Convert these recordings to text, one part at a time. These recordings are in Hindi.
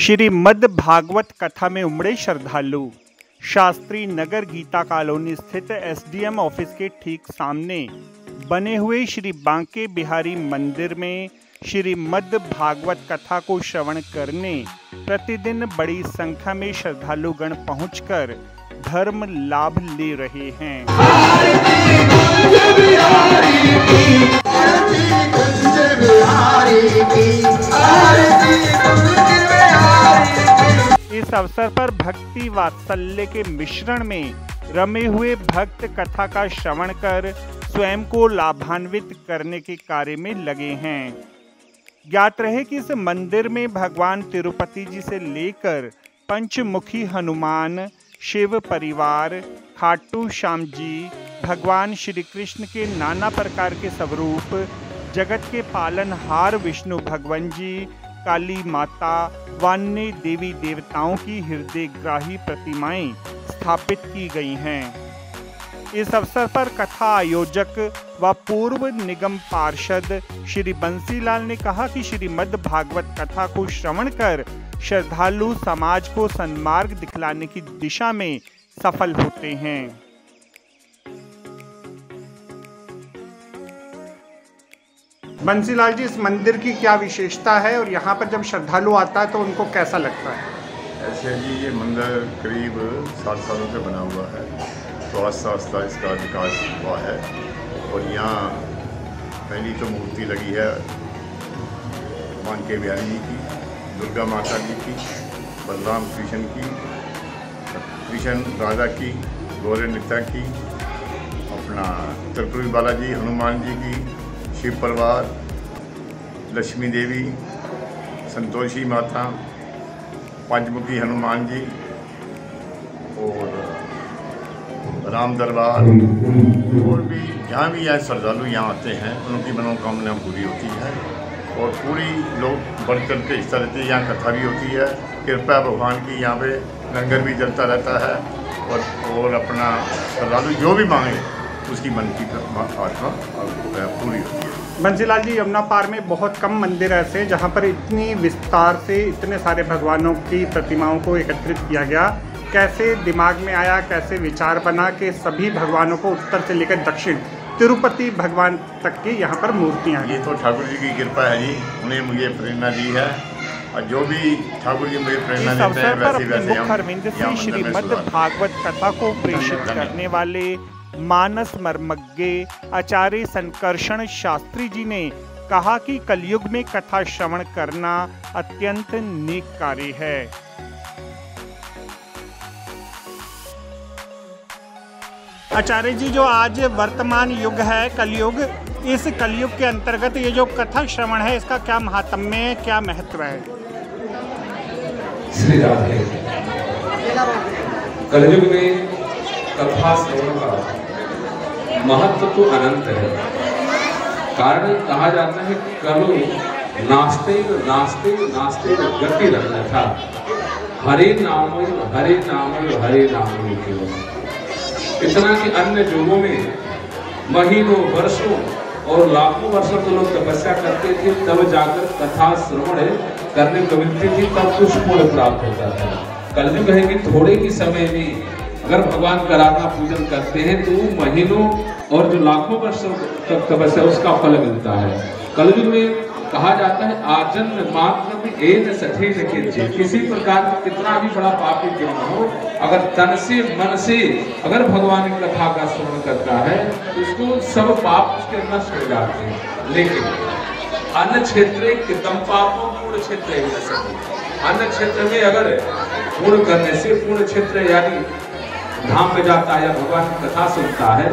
श्रीमद् भागवत कथा में उमड़े श्रद्धालु। शास्त्री नगर गीता कॉलोनी स्थित एसडीएम ऑफिस के ठीक सामने बने हुए श्री बांके बिहारी मंदिर में श्रीमद् भागवत कथा को श्रवण करने प्रतिदिन बड़ी संख्या में श्रद्धालुगण पहुंचकर धर्म लाभ ले रहे हैं। इस अवसर पर भक्ति वात्सल्य के मिश्रण में रमे हुए भक्त कथा का श्रवण कर स्वयं को लाभान्वित करने के कार्य में लगे हैं। ज्ञात रहे कि इस मंदिर में भगवान तिरुपति जी से लेकर पंचमुखी हनुमान, शिव परिवार, खाटू श्याम जी, भगवान श्री कृष्ण के नाना प्रकार के स्वरूप, जगत के पालनहार विष्णु भगवान जी, काली माता व अन्य देवी देवताओं की हृदयग्राही प्रतिमाएं स्थापित की गई हैं। इस अवसर पर कथा आयोजक व पूर्व निगम पार्षद श्री बंसीलाल ने कहा कि श्रीमद् भागवत कथा को श्रवण कर श्रद्धालु समाज को सन्मार्ग दिखलाने की दिशा में सफल होते हैं। बंसीलाल जी, इस मंदिर की क्या विशेषता है और यहाँ पर जब श्रद्धालु आता है तो उनको कैसा लगता है? ऐसे जी, ये मंदिर करीब 7 सालों से बना हुआ है, तो आस्ता आस्ता इसका विकास हुआ है। और यहाँ पहली तो मूर्ति लगी है बांके बिहारी जी की, दुर्गा माता जी की, बलराम कृष्ण की, कृष्ण राधा की, गौरनिता की, अपना त्रिपुरी बालाजी हनुमान जी की, शिव परिवार, लक्ष्मी देवी, संतोषी माता, पंचमुखी हनुमान जी और राम दरबार, और भी जहाँ भी यहाँ श्रद्धालु यहाँ आते हैं उनकी मनोकामना पूरी होती है और पूरी लोग बढ़ चढ़ के हिस्सा लेते हैं। यहाँ कथा भी होती है, कृपा भगवान की, यहाँ पे लंगर भी चलता रहता है और अपना श्रद्धालु जो भी मांगे उसकी मन की आत्मा पूरी होती है। बंसीलाल जी, यमुना पार में बहुत कम मंदिर ऐसे जहाँ पर इतनी विस्तार से इतने सारे भगवानों की प्रतिमाओं को एकत्रित किया गया। कैसे दिमाग में आया, कैसे विचार बना कि सभी भगवानों को उत्तर से लेकर दक्षिण तिरुपति भगवान तक की यहाँ पर मूर्तियाँ? ये तो ठाकुर जी की कृपा है जी, उन्हें मुझे प्रेरणा दी है और जो भी ठाकुर जी मुझे प्रेरणा देते हैं वैसे मुखारविंद से श्रीमद् भागवत कथा को प्रेषित करने वाले मानस मर्मज्ञ आचार्य संकर्षण शास्त्री जी ने कहा कि कलयुग में कथा श्रवण करना अत्यंत नेक कार्य है। आचार्य जी, जो आज वर्तमान युग है कलयुग, इस कलयुग के अंतर्गत ये जो कथा श्रवण है इसका क्या महात्म्य है, क्या महत्व है? श्री राधे। कलयुग में कथा श्रवण का महत्व तो अनंत है। कारण कहा जाता है कलो नास्ते नास्ते नास्ते गति रखना था, हरे नाम हरे नाम हरे नाम केवल। इतना कि अन्य युगों में महीनों वर्षों और लाखों वर्षों तो लोग तपस्या करते थे, तब जाकर कथा श्रवण करने को मिलती थी, तब कुछ पुण्य प्राप्त होता था। कलयुग है कि थोड़े ही समय में अगर भगवान का आराधना पूजन करते हैं तो महीनों और जो लाखों वर्षों तक तपस्या उसका फल मिलता है। कलयुग में कहा जाता है आजन्म मात्र में एक सठेन के, किसी प्रकार का कितना भी बड़ा पापी क्यों न हो, अगर तन से मन से अगर भगवान की कथा का श्रवण करता है तो उसको सब पाप उसके नष्ट हो जाते हैं। लेकिन अन्य क्षेत्र कितम पापों पूर्ण क्षेत्र अन्य क्षेत्र में अगर पूर्ण करने से पूर्ण क्षेत्र यानी धाम में जाता है या भगवान की कथा सुनता है,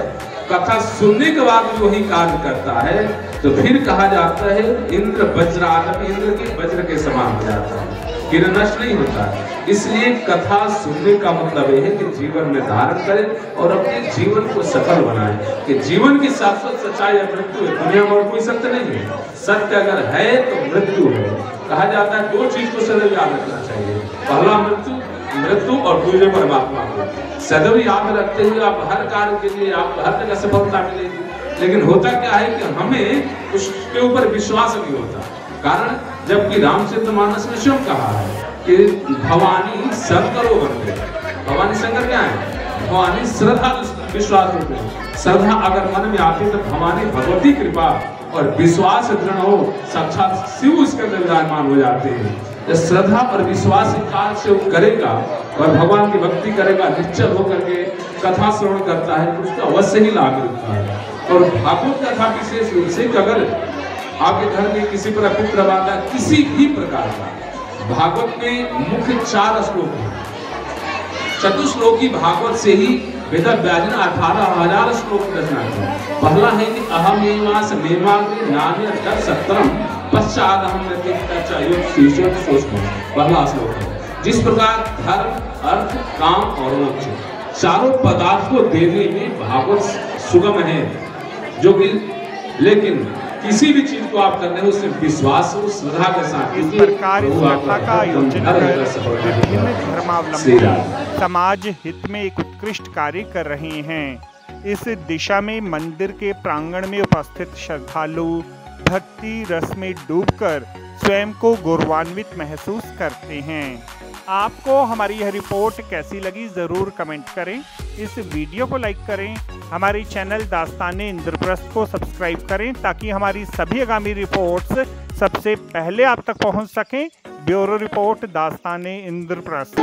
कथा सुनने के बाद जो ही कार्य करता है तो फिर कहा जाता है इंद्र वज्रानपि, इंद्र के वज्र के समान हो जाता है, फिर नष्ट नहीं होता है। इसलिए कथा सुनने का मतलब यह है कि जीवन में धारण करें और अपने जीवन को सफल बनाएं कि जीवन की शाश्वत सच्चाई या मृत्यु है, दुनिया में और कोई सत्य नहीं है। सत्य अगर है तो मृत्यु है। कहा जाता है 2 चीज को सदैव याद रखना चाहिए, पहला मृत्यु और दूसरे परमात्मा को सदैव याद रखते हुए आप हर कार्य के लिए आप हर जगह सफलता मिलेगी। लेकिन होता क्या है कि हमें उसके ऊपर विश्वास नहीं होता। कारण जबकि रामचरितमानस में स्वयं कहा है कि भवानी शंकरो बन गए। भवानी शंकर क्या है? भवानी श्रद्धा विश्वास होते हैं। श्रद्धा अगर मन में आती है तो भवानी भगवती कृपा और विश्वास दृढ़ हो, साक्षात शिव उसके अंदर विराजमान हो जाते हैं। जब श्रद्धा और विश्वास के काल से वो करेगा और भगवान की भक्ति करेगा, निश्चल होकर के कथा श्रवण करता है तो उसका अवश्य ही लाभ मिलता है। और भागवत कथा विशेष रूप से अगर आपके घर में किसी पर पुत्र बाधा किसी भी प्रकार का, भागवत में मुख्य 4 श्लोक हैं। चतुश्लोकी भागवत से ही वेद व्यास ने 18,000 श्लोक की रचना की। पहला है कि अहम एवास मेमाग्रे नान्य तत् सत्रम पश्चात अहम नतिता चायो शीर्षक सोचो। पहला श्लोक है। जिस प्रकार धर्म, अर्थ, काम और मोक्ष चारों पदार्थ को देने में भागवत सुगम है, जो कि लेकिन किसी भी चीज को आप करने हो उससे विश्वास हो, श्रद्धा के साथ। इस प्रकार इस कथा का आयोजन कर विभिन्न धर्मावलंबी समाज हित में एक उत्कृष्ट कार्य कर रहे हैं। इस दिशा में मंदिर के प्रांगण में उपस्थित श्रद्धालु भक्ति रस में डूबकर स्वयं को गौरवान्वित महसूस करते हैं। आपको हमारी यह रिपोर्ट कैसी लगी जरूर कमेंट करें। इस वीडियो को लाइक करें। हमारी चैनल दास्ताने इंद्रप्रस्थ को सब्सक्राइब करें ताकि हमारी सभी आगामी रिपोर्ट्स सबसे पहले आप तक पहुंच सकें। ब्यूरो रिपोर्ट दास्ताने इंद्रप्रस्थ।